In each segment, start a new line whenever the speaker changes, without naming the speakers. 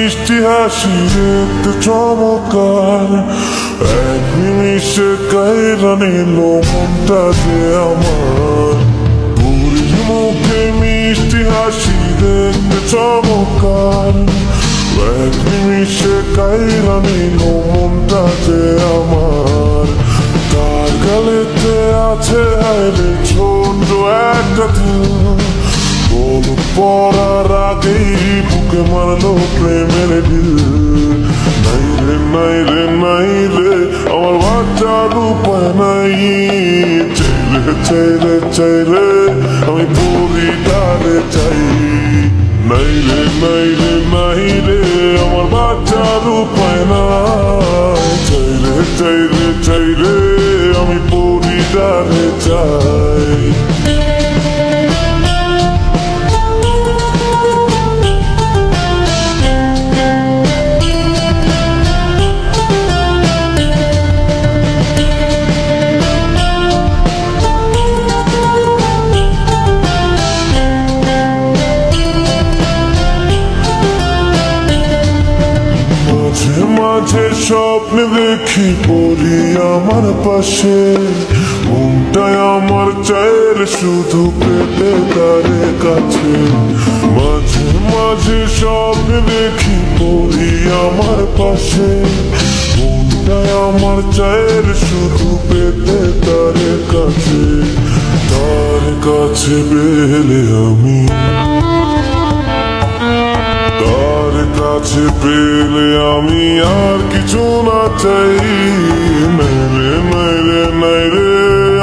মিষ্টি হাসি দেখতে চমৎকার, এক নিমিষে কাইরা নিল মনটা যে আমার। বুড়ির মুখে মিষ্টি হাসি দেখতে চমৎকার, এক নিমিষে কাইরা নিল মনটা যে আমার। তার গালেতে আছে হায়রে ছোট একটা দিল, বল পড়ার আগেই বুকে মারলো প্রেমের ঢিল। নাই রে নাই রে নাই রে আমার বাচ্চার উপায় নাই, চাইলে চাইলে চাইলে আমি পরিটারে চাই। নাই রে নাই রে নাই রে আমার বাচ্চার উপায় নাই, চাইলে চাইলে চাইলে আমি পরিটারে চাই। মাঝে স্বপ্নে দেখি পড়ি আমার পাশে, মনটায় আমার চায়ের শুধু পেতে তারে কাছে। মাঝে মাঝে স্বপ্নে দেখি পড়ি আমার পাশে, মনটায় আমার চায়ের শুধু পেতে তারে কাছে। তার কাছে পেলে আমি, তার কাছে পেলে আমি আর কিছু না চাই। নাই রে নাই রে নাই রে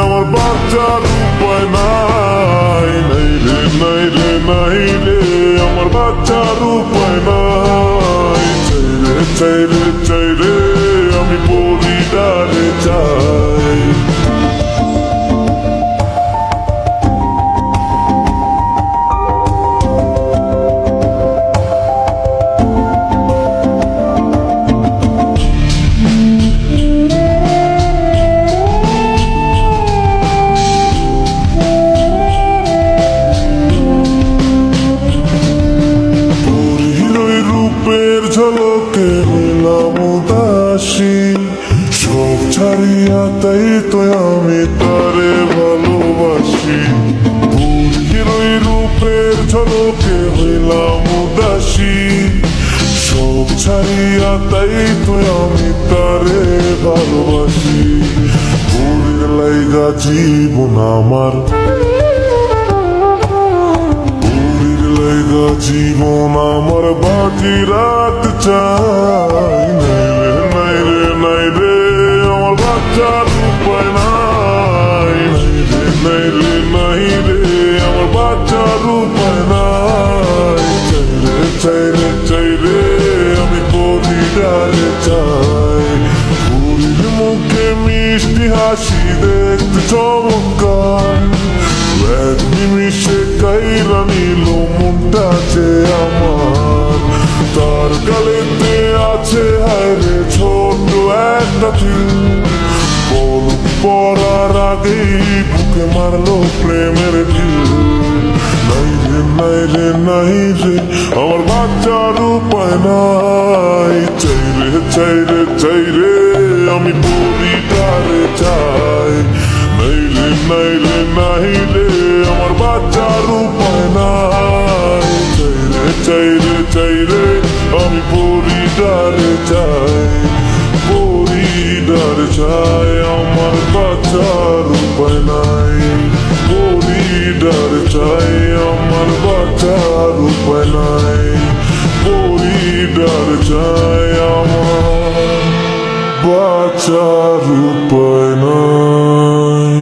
আমার বাচ্চার উপায় নাই, নাই রে নাই রে নাই রে আমার বাচ্চার উপায় নাই। চাইলে চাইলে চাইলে আমি পরিটারে চাই। ঝলকে হইলাম উদাসী, সব ছাড়িয়া তাই তো আমি তারে ভালোবাসি। বুড়ির ওই রূপের ঝলকে হইলাম উদাসী, সব ছাড়িয়া তাই তো আমি তারে ভালোবাসি। বুড়ির লাইগা জীবন আমার, জীবন আমার বাকি রাত চাই। নাই রে নাই রে নাই রে আমার বাচ্চার উপায় নাই, নাই রে নাই রে আমার বাচ্চার উপায় নাই। চাইলে চাইলে চাইলে আমি পরিটারে চাই। বুড়ির মুখে মিষ্টি হাসি দেখতে চমৎকার, এক নিমিষে কাইরা নিল মনটা যে আমার। তার গালেতে আছে হায়রে ছোট একটা দিল, বল পড়ার আগেই বুকে মারলো প্রেমের ঢিল। নাই রে নাই রে নাই রে আমার বাচ্চার উপায় নাই, চাইলে চাইলে চাইলে আমি পরিটারে চাই। নাই রে নাই রে নাই রে আমার বাচ্চার উপায় নাই, চাইলে চাইলে চাইলে আমি পরিটারে চাই। পরিটারে চাই আমার বাচ্চার উপায় নাই, পরিটারে চাই আমার বাচ্চার উপায় নাই। পরিটারে চাই আমার বাচ্চার উপায় নাই।